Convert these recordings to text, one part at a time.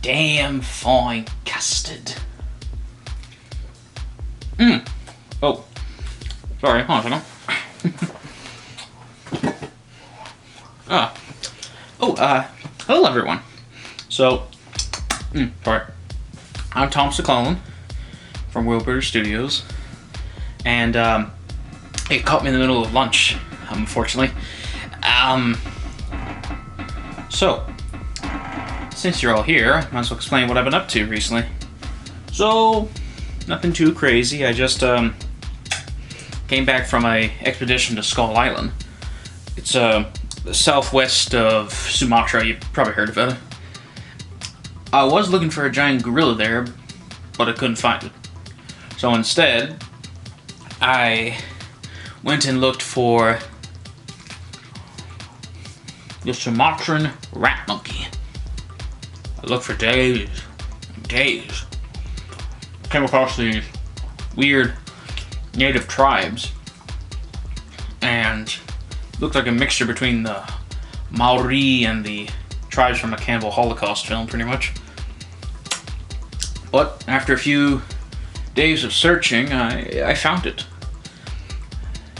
Damn fine custard. Oh, sorry, hold on a second. Hello everyone. So, sorry. I'm Thomas McClelland from Wilbur Studios, and it caught me in the middle of lunch, unfortunately. So, since you're all here, I might as well explain what I've been up to recently. So, nothing too crazy. I just came back from a expedition to Skull Island. It's southwest of Sumatra. You've probably heard of it. I was looking for a giant gorilla there, but I couldn't find it. So instead, I went and looked for the Sumatran rat monkey. I looked for days and days. Came across these weird native tribes, and looked like a mixture between the Maori and the tribes from a cannibal Holocaust film, pretty much. But after a few days of searching, I found it.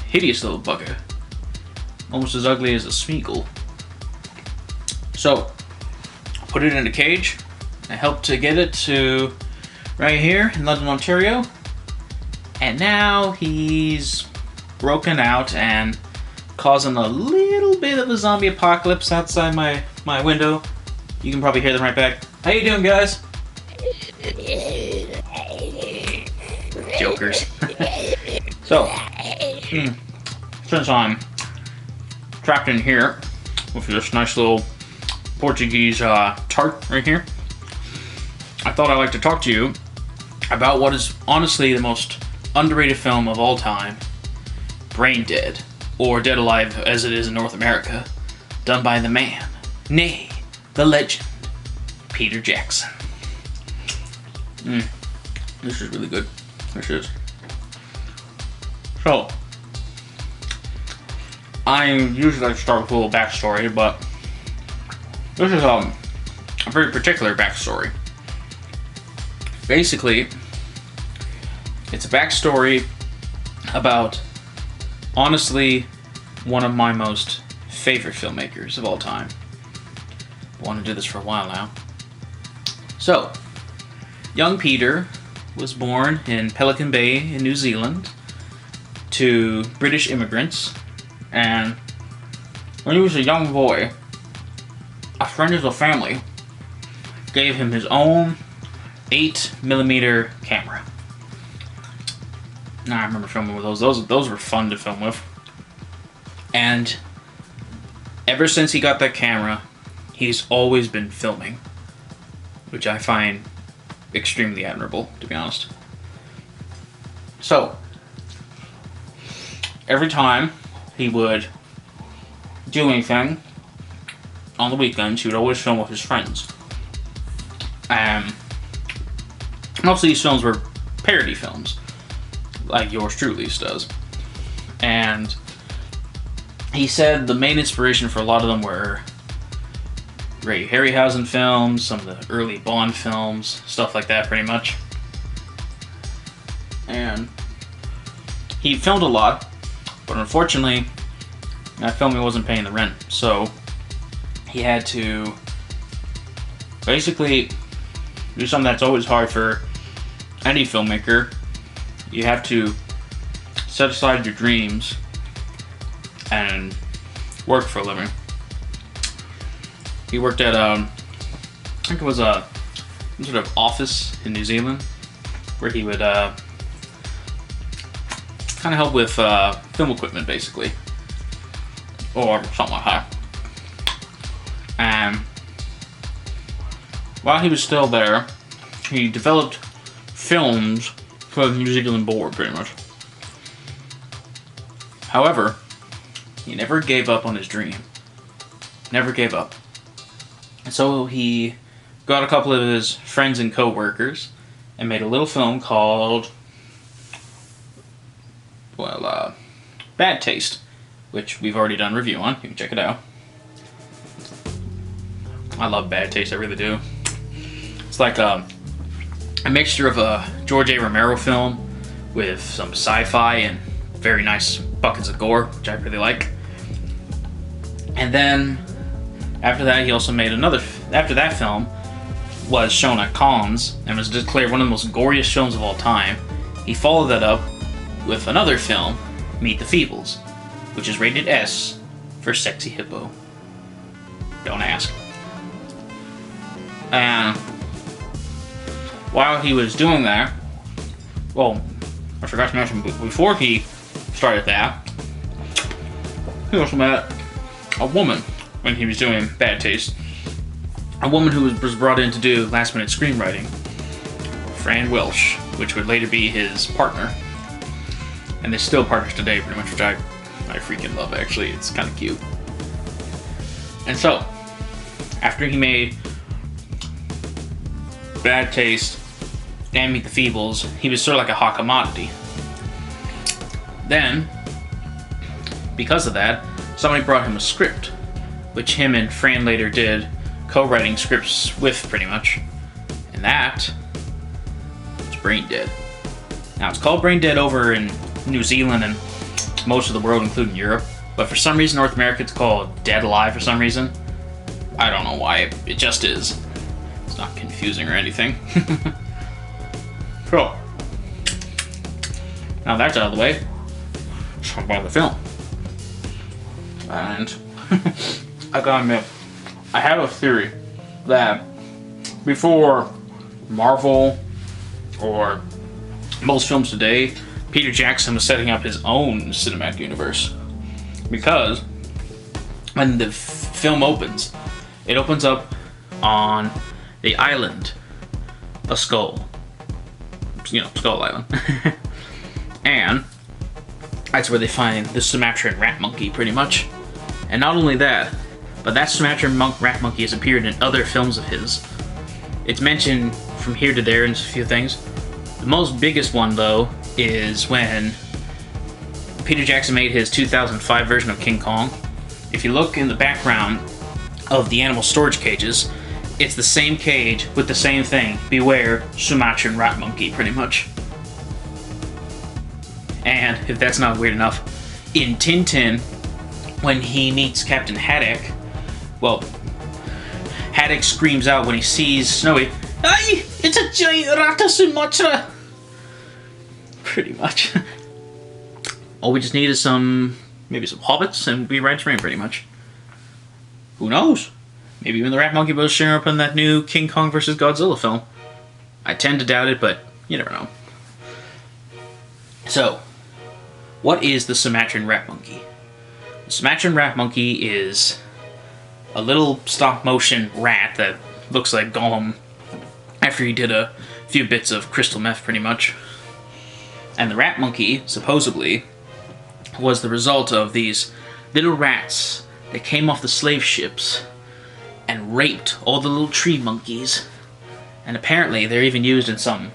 Hideous little bugger. Almost as ugly as a Smeagol. So, put it in a cage. I helped to get it to right here in London, Ontario. And now he's broken out and causing a little bit of a zombie apocalypse outside my window. You can probably hear them right back. How you doing, guys? Jokers. So, since I'm trapped in here with this nice little Portuguese tart right here, I thought I'd like to talk to you about what is honestly the most underrated film of all time, Braindead, or Dead Alive as it is in North America, done by the man, nay, the legend, Peter Jackson. This is really good. This is. So, I usually like to start with a little backstory, but this is a very particular backstory. Basically, it's a backstory about, honestly, one of my most favorite filmmakers of all time. I want to do this for a while now. So, young Peter was born in Pelican Bay in New Zealand to British immigrants, and when he was a young boy, a friend of the family gave him his own 8mm camera. Now I remember filming with those. Those were fun to film with. And ever since he got that camera, he's always been filming, which I find extremely admirable, to be honest. So, every time he would do anything on the weekends, he would always film with his friends. Most of these films were parody films, like yours truly does. And he said the main inspiration for a lot of them were Ray Harryhausen films, some of the early Bond films, stuff like that, pretty much. And he filmed a lot, but unfortunately, that filming wasn't paying the rent. So he had to basically do something that's always hard for any filmmaker. You have to set aside your dreams and work for a living. He worked at, I think it was some sort of office in New Zealand, where he would kind of help with film equipment, basically, or something like that. And while he was still there, he developed films for the New Zealand board, pretty much. However, he never gave up on his dream. Never gave up. And so he got a couple of his friends and co-workers and made a little film called, Bad Taste, which we've already done a review on. You can check it out. I love Bad Taste, I really do. It's like a mixture of a George A. Romero film with some sci-fi and very nice buckets of gore, which I really like. And then after that, he also made another. After that film was shown at Cannes and was declared one of the most goriest films of all time, he followed that up with another film, Meet the Feebles, which is rated S for Sexy Hippo. Don't ask. And while he was doing that, well, I forgot to mention, before he started that, he also met a woman when he was doing Bad Taste. A woman who was brought in to do last-minute screenwriting, Fran Welsh, which would later be his partner. And they're still partners today, pretty much, which I freaking love, actually. It's kind of cute. And so, after he made Bad Taste and Meet the Feebles, he was sort of like a hot commodity. Then, because of that, somebody brought him a script, which him and Fran later did co-writing scripts with, pretty much. And that was Braindead. Now, it's called Braindead over in New Zealand and most of the world, including Europe. But for some reason, North America, it's called Dead Alive for some reason. I don't know why, it just is. It's not confusing or anything. Cool. Now that's out of the way, let's talk about the film. And I gotta admit, I have a theory that before Marvel or most films today, Peter Jackson was setting up his own cinematic universe. Because when the film opens, it opens up on the island of Skull. You know, Skull Island. And that's where they find the Sumatran rat monkey, pretty much. And not only that, but that Sumatran rat monkey has appeared in other films of his. It's mentioned from here to there in a few things. The most biggest one, though, is when Peter Jackson made his 2005 version of King Kong. If you look in the background of the animal storage cages, it's the same cage with the same thing. Beware, Sumatran rat monkey, pretty much. And if that's not weird enough, in Tintin, when he meets Captain Haddock, well, Haddock screams out when he sees Snowy, "Hey, it's a giant rat of Sumatra!" Pretty much. All we just need is maybe some hobbits, and we'll be right trained, pretty much. Who knows? Maybe even the rat monkey will show up in that new King Kong vs. Godzilla film. I tend to doubt it, but you never know. So, what is the Sumatran rat monkey? The Sumatran rat monkey is a little stop-motion rat that looks like Gollum after he did a few bits of crystal meth, pretty much. And the rat monkey, supposedly, was the result of these little rats that came off the slave ships and raped all the little tree monkeys. And apparently they're even used in some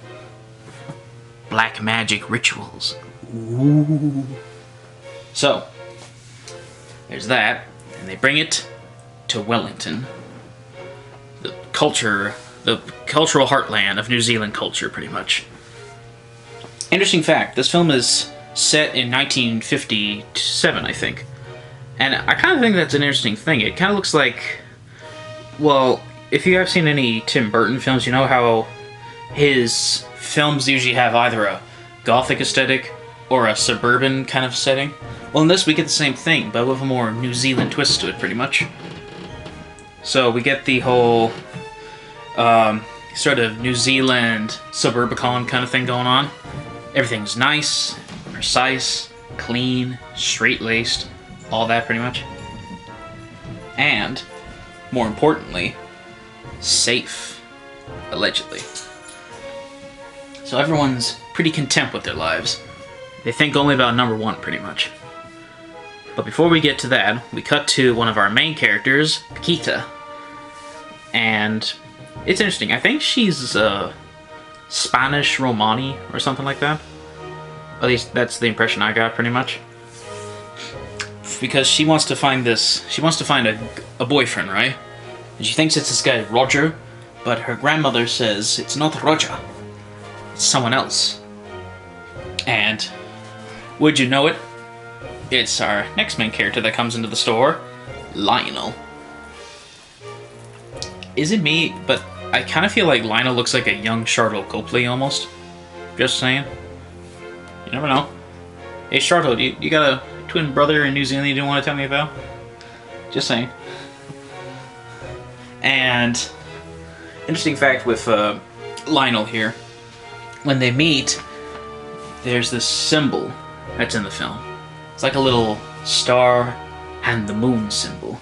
black magic rituals. Ooh. So, there's that. And they bring it to Wellington. The cultural heartland of New Zealand culture, pretty much. Interesting fact, this film is set in 1957, I think. And I kind of think that's an interesting thing. It kind of looks like, well, if you have seen any Tim Burton films, you know how his films usually have either a gothic aesthetic or a suburban kind of setting. Well, in this we get the same thing, but with a more New Zealand twist to it, pretty much. So we get the whole sort of New Zealand suburbicon kind of thing going on. Everything's nice, precise, clean, straight-laced, all that pretty much. And, more importantly, safe, allegedly. So everyone's pretty content with their lives. They think only about number one, pretty much. But before we get to that, we cut to one of our main characters, Paquita. And it's interesting. I think she's Spanish Romani or something like that. At least that's the impression I got, pretty much. Because she wants to find a boyfriend, right? And she thinks it's this guy Roger, but her grandmother says it's not Roger, it's someone else. And would you know it, it's our next main character that comes into the store, Lionel. Is it me, but I kind of feel like Lionel looks like a young Charlotte Copley almost. Just saying. You never know. Hey Charlotte, you got a twin brother in New Zealand you didn't want to tell me about? Just saying. And interesting fact with Lionel here, when they meet, there's this symbol that's in the film. It's like a little star and the moon symbol.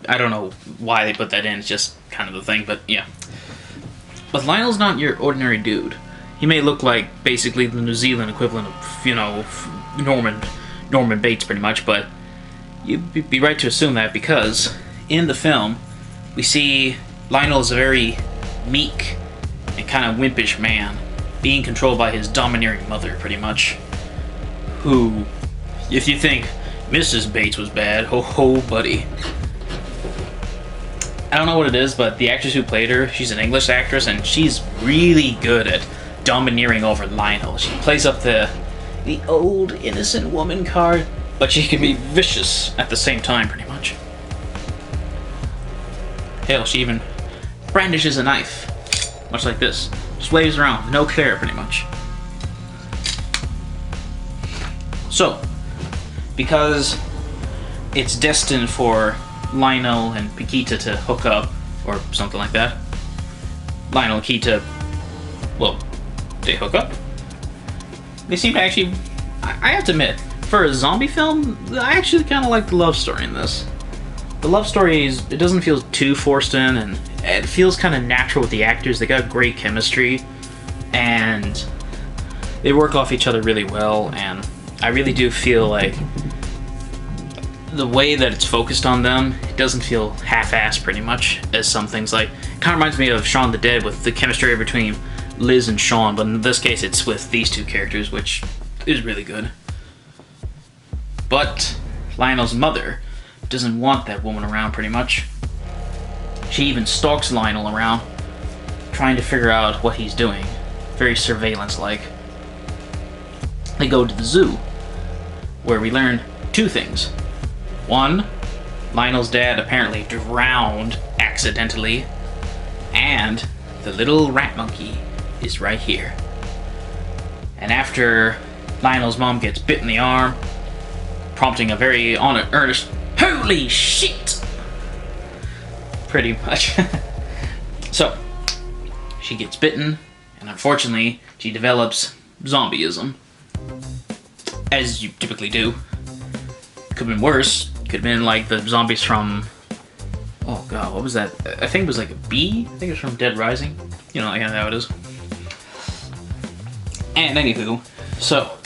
I don't know why they put that in, it's just kind of the thing, but yeah. But Lionel's not your ordinary dude. He may look like basically the New Zealand equivalent of, you know, Norman Bates pretty much, but you'd be right to assume that because in the film, we see Lionel as a very meek and kind of wimpish man, being controlled by his domineering mother, pretty much. Who, if you think Mrs. Bates was bad, ho ho, buddy. I don't know what it is, but the actress who played her, she's an English actress, and she's really good at domineering over Lionel. She plays up the old innocent woman card, but she can be vicious at the same time, pretty much. Hell, she even brandishes a knife, much like this. Just waves around, with no care, pretty much. So, because it's destined for Lionel and Paquita to hook up, or something like that. Lionel and Paquita, well, they hook up. They seem to actually, I have to admit, for a zombie film, I actually kind of like the love story in this. The love story it doesn't feel too forced in, and it feels kind of natural with the actors. They got great chemistry, and they work off each other really well, and I really do feel like the way that it's focused on them, it doesn't feel half-assed pretty much, as some things like. It kind of reminds me of Shaun the Dead with the chemistry between Liz and Shaun, but in this case it's with these two characters, which is really good. But Lionel's mother doesn't want that woman around pretty much. She even stalks Lionel around, trying to figure out what he's doing. Very surveillance-like. They go to the zoo, where we learn two things. One, Lionel's dad apparently drowned accidentally, and the little rat monkey is right here. And after Lionel's mom gets bit in the arm, prompting a very earnest, "Holy shit!" Pretty much. So, she gets bitten, and unfortunately, she develops zombieism. As you typically do. Could have been worse. Could have been like the zombies from... Oh god, what was that? I think it was like a bee? I think it was from Dead Rising. You know, like how it is. And anywho, so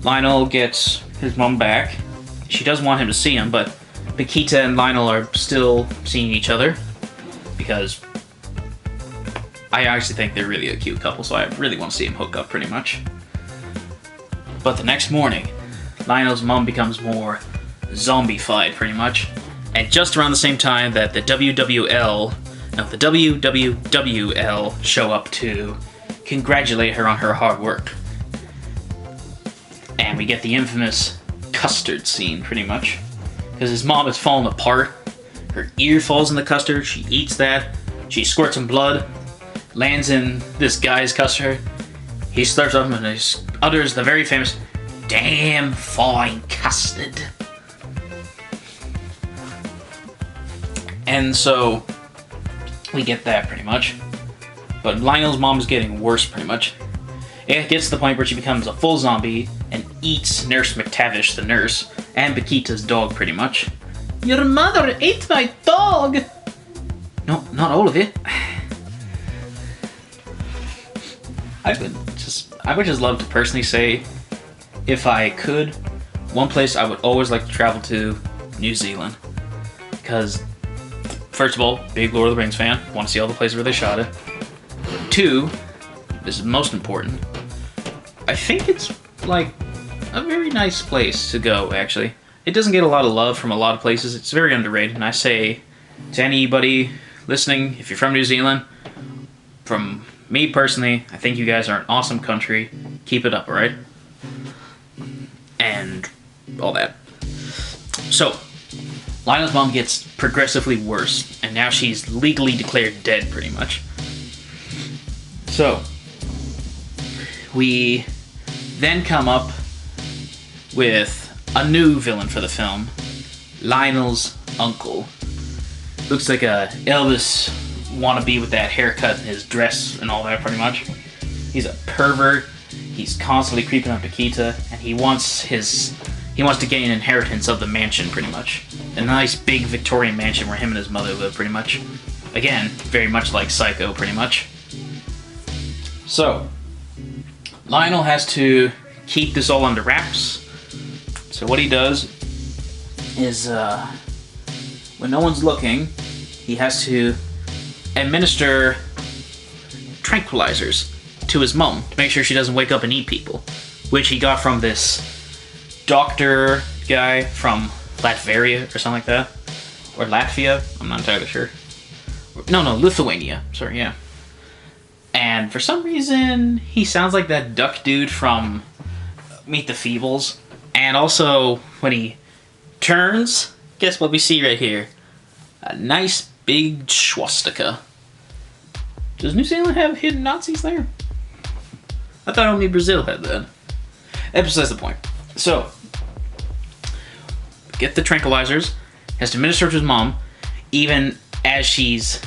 Lionel gets his mom back. She doesn't want him to see him, but Paquita and Lionel are still seeing each other because I actually think they're really a cute couple, so I really want to see them hook up pretty much. But the next morning, Lionel's mom becomes more zombified pretty much, and just around the same time that the WWL show up to congratulate her on her hard work. And we get the infamous custard scene pretty much, because his mom is falling apart. Her ear falls in the custard, she eats that, she squirts some blood, lands in this guy's custard. He slurps up and he utters the very famous, "Damn fine custard." And so, we get that pretty much. But Lionel's mom's getting worse pretty much. It gets to the point where she becomes a full zombie and eats Nurse McTavish, the nurse, and Paquita's dog pretty much. "Your mother ate my dog!" No, not all of it. I would just love to personally say, if I could, one place I would always like to travel to, New Zealand. Because, first of all, big Lord of the Rings fan, want to see all the places where they shot it. Two, this is most important, I think it's like a very nice place to go, actually. it doesn't get a lot of love from a lot of places. It's very underrated, and I say to anybody listening, if you're from New Zealand, from me personally, I think you guys are an awesome country. Keep it up, alright? And all that. So, Lionel's mom gets progressively worse, and now she's legally declared dead, pretty much. So, we then come up with a new villain for the film, Lionel's uncle. Looks like a Elvis wannabe with that haircut and his dress and all that, pretty much. He's a pervert. He's constantly creeping on Paquita, and he wants to gain inheritance of the mansion, pretty much. A nice big Victorian mansion where him and his mother live, pretty much. Again, very much like Psycho, pretty much. So, Lionel has to keep this all under wraps. So what he does is, when no one's looking, he has to administer tranquilizers to his mom to make sure she doesn't wake up and eat people, which he got from this doctor guy from Latveria or something like that, or Latvia, I'm not entirely sure. No, Lithuania, sorry, yeah. And for some reason, he sounds like that duck dude from Meet the Feebles. And also, when he turns, guess what we see right here? A nice big swastika. Does New Zealand have hidden Nazis there? I thought only Brazil had that. That besides the point. So, get the tranquilizers, has to administer to his mom, even as she's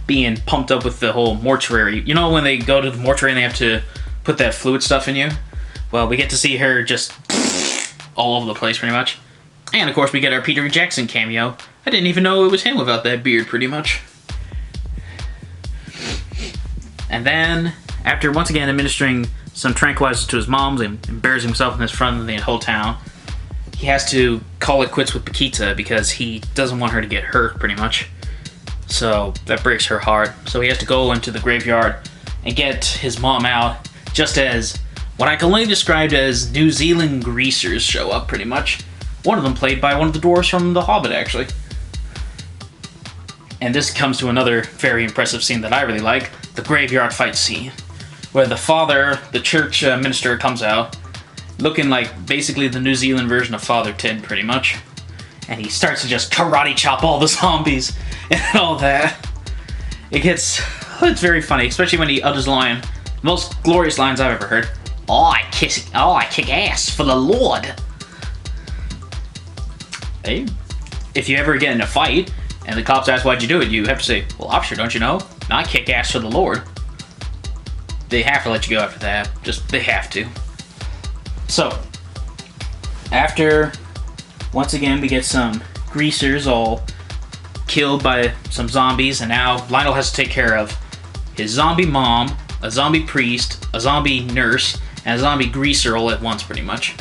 being pumped up with the whole mortuary. You know when they go to the mortuary and they have to put that fluid stuff in you? Well, we get to see her just all over the place, pretty much. And, of course, we get our Peter Jackson cameo. I didn't even know it was him without that beard, pretty much. And then, after once again administering some tranquilizers to his mom and embarrassing himself in front of the whole town, he has to call it quits with Paquita because he doesn't want her to get hurt, pretty much. So, that breaks her heart. So he has to go into the graveyard and get his mom out, just as what I can only describe as New Zealand greasers show up, pretty much. One of them played by one of the dwarves from The Hobbit, actually. And this comes to another very impressive scene that I really like, the graveyard fight scene, where the father, the church minister, comes out, looking like basically the New Zealand version of Father Ted, pretty much. And he starts to just karate chop all the zombies and all that. It's very funny, especially when he utters the line, most glorious lines I've ever heard. I kick ass for the Lord. Hey, if you ever get in a fight and the cops ask why'd you do it, you have to say, well, officer, don't you know? I kick ass for the Lord. They have to let you go after that. They have to. So, after, once again, we get some greasers all killed by some zombies, and now Lionel has to take care of his zombie mom, a zombie priest, a zombie nurse, and a zombie greaser all at once, pretty much.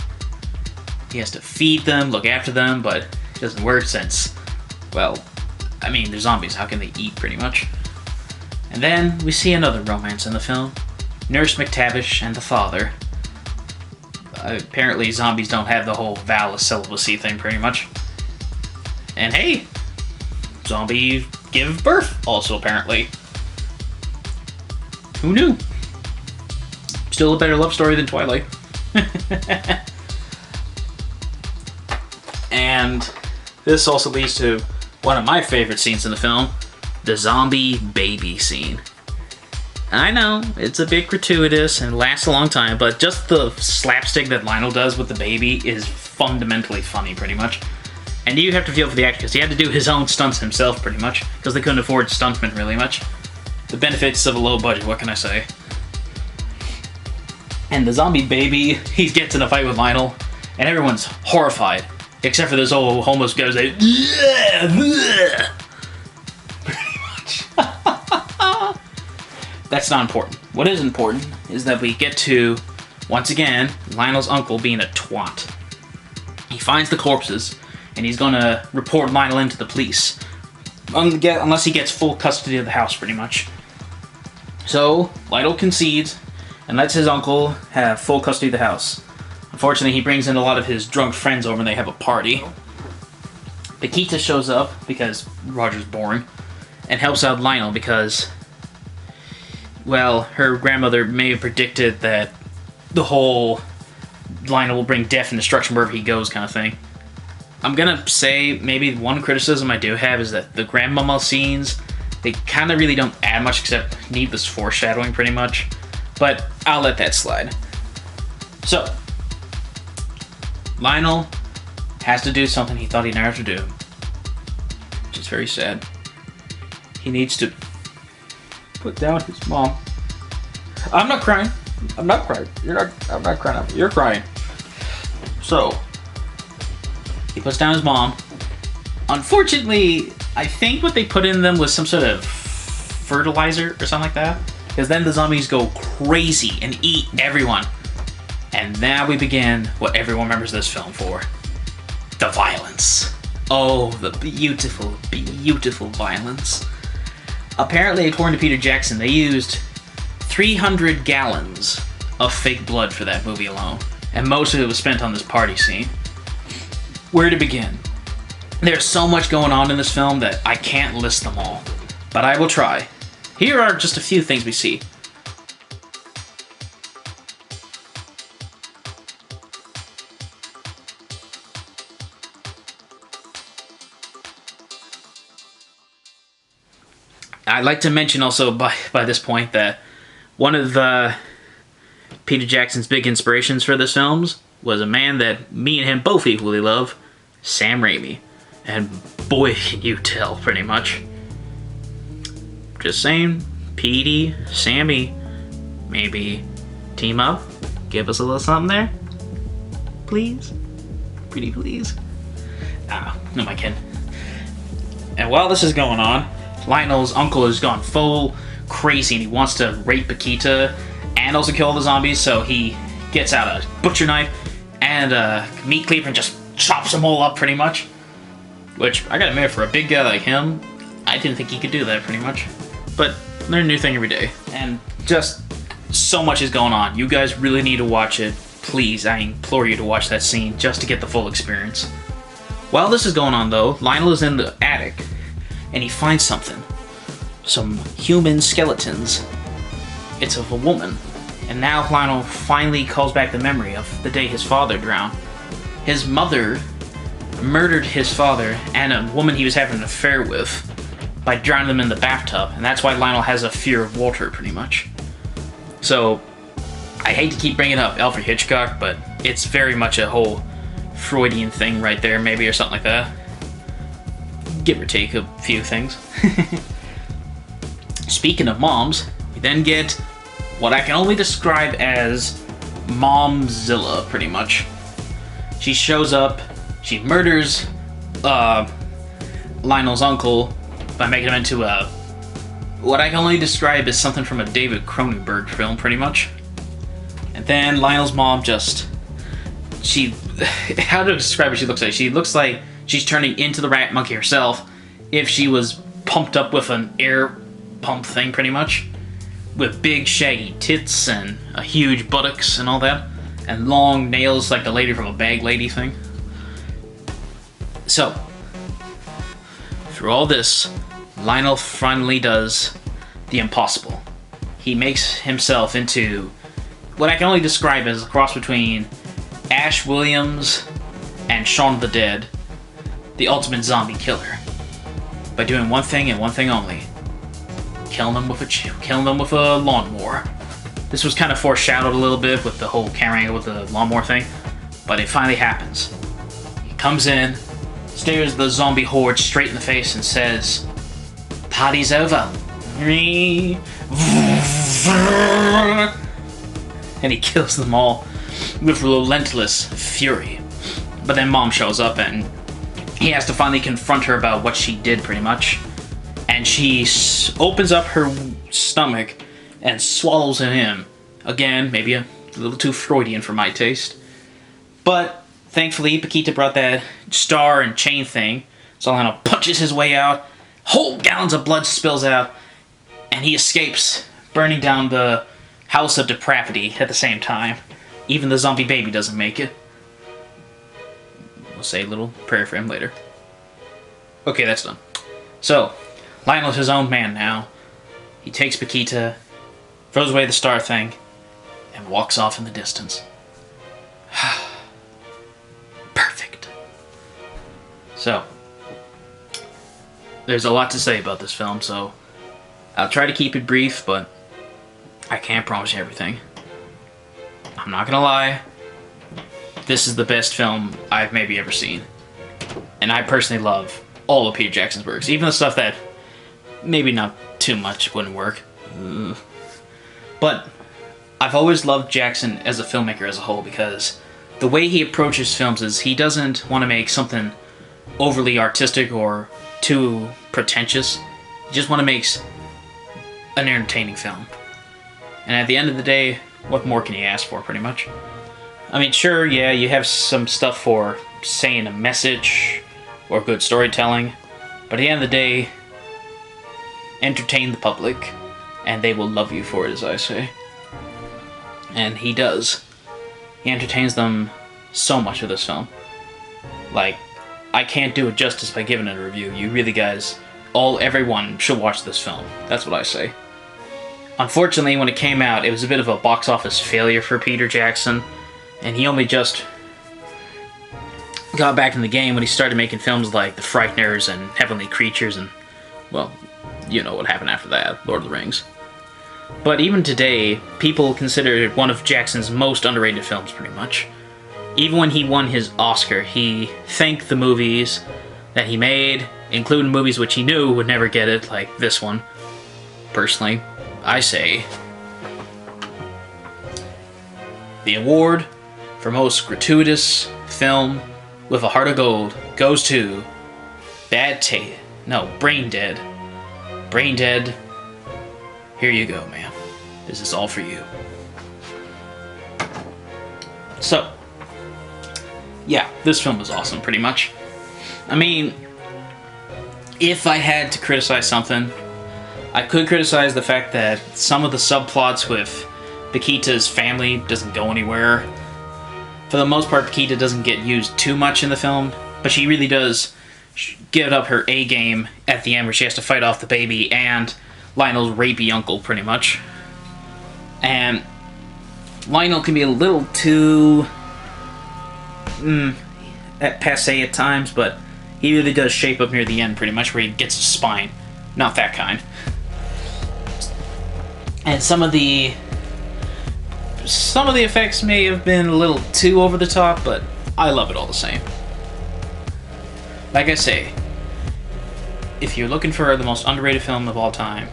He has to feed them, look after them, but it doesn't work since, well, I mean, they're zombies. How can they eat, pretty much? And then we see another romance in the film. Nurse McTavish and the father. Apparently, zombies don't have the whole vow of celibacy thing, pretty much. And hey, zombies give birth, also, apparently. Who knew? Still a better love story than Twilight. And this also leads to one of my favorite scenes in the film, the zombie baby scene. I know, it's a bit gratuitous and lasts a long time, but just the slapstick that Lionel does with the baby is fundamentally funny, pretty much. And you have to feel for the actor, because he had to do his own stunts himself, pretty much, because they couldn't afford stuntmen, really much. The benefits of a low budget, what can I say? And the zombie baby, he gets in a fight with Lionel, and everyone's horrified. Except for this old homeless guy who's like, pretty much. That's not important. What is important is that we get to, once again, Lionel's uncle being a twat. He finds the corpses, and he's gonna report Lionel into the police. Unless he gets full custody of the house, pretty much. So, Lionel concedes, and lets his uncle have full custody of the house. Unfortunately, he brings in a lot of his drunk friends over and they have a party. Paquita shows up because Roger's boring and helps out Lionel because, well, her grandmother may have predicted that the whole Lionel will bring death and destruction wherever he goes kind of thing. I'm gonna say maybe one criticism I do have is that the grandmama scenes, they kind of really don't add much except needless foreshadowing pretty much, but I'll let that slide. So, Lionel has to do something he thought he'd never have to do, which is very sad. He needs to put down his mom. I'm not crying. I'm not crying. I'm not crying. You're crying. So, he puts down his mom. Unfortunately, I think what they put in them was some sort of fertilizer or something like that. Because then the zombies go crazy and eat everyone. And now we begin what everyone remembers this film for. The violence. Oh, the beautiful, beautiful violence. Apparently, according to Peter Jackson, they used 300 gallons of fake blood for that movie alone. And most of it was spent on this party scene. Where to begin? There's so much going on in this film that I can't list them all. But I will try. Here are just a few things we see. I'd like to mention also by this point that one of Peter Jackson's big inspirations for this films was a man that me and him both equally love, Sam Raimi. And boy, can you tell, pretty much. Just saying, Petey, Sammy, maybe team up, give us a little something there? Please? Pretty please? Ah, no, I can. And while this is going on, Lionel's uncle has gone full crazy and he wants to rape Paquita and also kill all the zombies, so he gets out a butcher knife and a meat cleaver and just chops them all up pretty much. Which, I gotta admit, for a big guy like him, I didn't think he could do that pretty much. But learn a new thing every day. And just so much is going on. You guys really need to watch it. Please, I implore you to watch that scene just to get the full experience. While this is going on though, Lionel is in the attic and he finds something. Some human skeletons. It's of a woman. And now Lionel finally calls back the memory of the day his father drowned. His mother murdered his father and a woman he was having an affair with by drowning them in the bathtub, and that's why Lionel has a fear of water, pretty much. So, I hate to keep bringing up Alfred Hitchcock, but it's very much a whole Freudian thing right there, maybe, or something like that. Give or take a few things. Speaking of moms, we then get what I can only describe as Momzilla, pretty much. She shows up, she murders Lionel's uncle by making him into what I can only describe as something from a David Cronenberg film, pretty much. And then Lionel's mom just... how to describe what she looks like? She looks like she's turning into the rat monkey herself if she was pumped up with an air pump thing, pretty much. With big shaggy tits and a huge buttocks and all that. And long nails like the lady from a Bag Lady thing. So, through all this, Lionel finally does the impossible. He makes himself into what I can only describe as a cross between Ash Williams and Shaun of the Dead, the ultimate zombie killer, by doing one thing and one thing only: killing them with a lawnmower. This was kind of foreshadowed a little bit with the whole camera angle with the lawnmower thing, but it finally happens. He comes in, stares the zombie horde straight in the face and says, "Party's over." And he kills them all with relentless fury. But then Mom shows up and he has to finally confront her about what she did, pretty much. And she opens up her stomach and swallows him in. Again, maybe a little too Freudian for my taste. But thankfully, Paquita brought that star and chain thing, so Lionel punches his way out, whole gallons of blood spills out, and he escapes, burning down the house of depravity at the same time. Even the zombie baby doesn't make it. We'll say a little prayer for him later. Okay, that's done. So, Lionel's his own man now. He takes Paquita, throws away the star thing, and walks off in the distance. Perfect. So, there's a lot to say about this film, so I'll try to keep it brief, but I can't promise you everything. I'm not gonna lie, this is the best film I've maybe ever seen. And I personally love all of Peter Jackson's works, even the stuff that maybe not too much wouldn't work. But I've always loved Jackson as a filmmaker as a whole, because the way he approaches films is he doesn't want to make something overly artistic or too pretentious. He just want to make an entertaining film. And at the end of the day, what more can you ask for, pretty much? I mean, sure, yeah, you have some stuff for saying a message or good storytelling, but at the end of the day, entertain the public, and they will love you for it, as I say. And he does. He entertains them so much with this film. Like, I can't do it justice by giving it a review. You really guys, everyone should watch this film. That's what I say. Unfortunately, when it came out, it was a bit of a box office failure for Peter Jackson, and he only just got back in the game when he started making films like The Frighteners and Heavenly Creatures, and, well, you know what happened after that, Lord of the Rings. But even today, people consider it one of Jackson's most underrated films, pretty much. Even when he won his Oscar, he thanked the movies that he made, including movies which he knew would never get it, like this one. Personally, I say the award for most gratuitous film with a heart of gold goes to Braindead. Braindead, here you go, man. This is all for you. So, yeah, this film was awesome, pretty much. I mean, if I had to criticize something, I could criticize the fact that some of the subplots with Paquita's family doesn't go anywhere. For the most part, Paquita doesn't get used too much in the film, but she really does give up her A game at the end, where she has to fight off the baby and Lionel's rapey uncle, pretty much. And Lionel can be a little too passe at times, but he really does shape up near the end, pretty much, where he gets a spine. Not that kind. And some of the effects may have been a little too over the top, but I love it all the same. Like I say, if you're looking for the most underrated film of all time,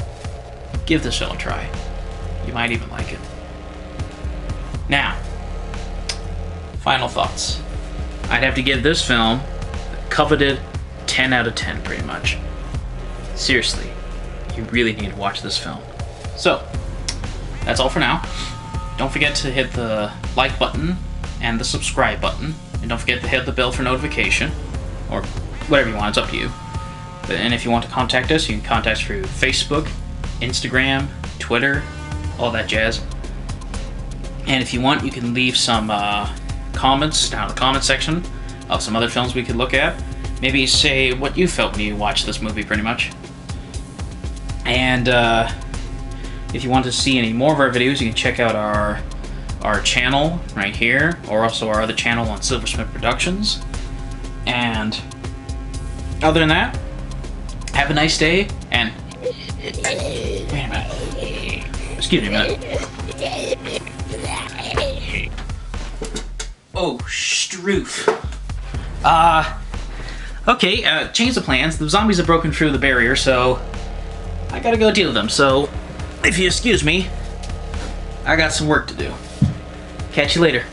give this film a try. You might even like it. Now, final thoughts. I'd have to give this film the coveted 10 out of 10, pretty much. Seriously, you really need to watch this film. So, that's all for now. Don't forget to hit the like button and the subscribe button. And don't forget to hit the bell for notification. Or whatever you want, it's up to you. And if you want to contact us, you can contact us through Facebook, Instagram, Twitter, all that jazz. And if you want, you can leave some comments down in the comment section of some other films we could look at. Maybe say what you felt when you watched this movie, pretty much. And if you want to see any more of our videos, you can check out our channel right here, or also our other channel on Silversmith Productions. And other than that, have a nice day, and wait a minute. Excuse me a minute. Oh, stroof. Okay, change the plans. The zombies have broken through the barrier, so I gotta go deal with them. So, if you excuse me, I got some work to do. Catch you later.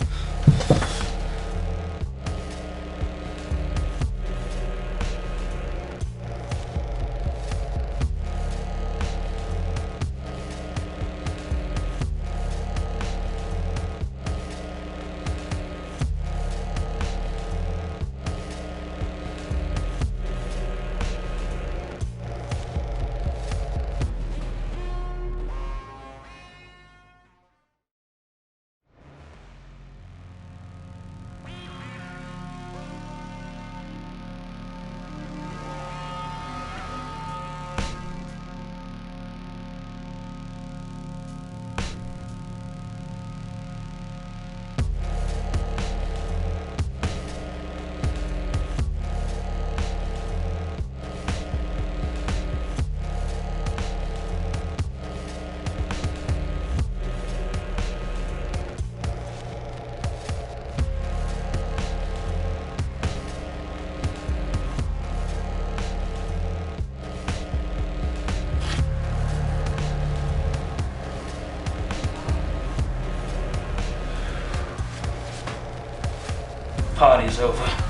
over.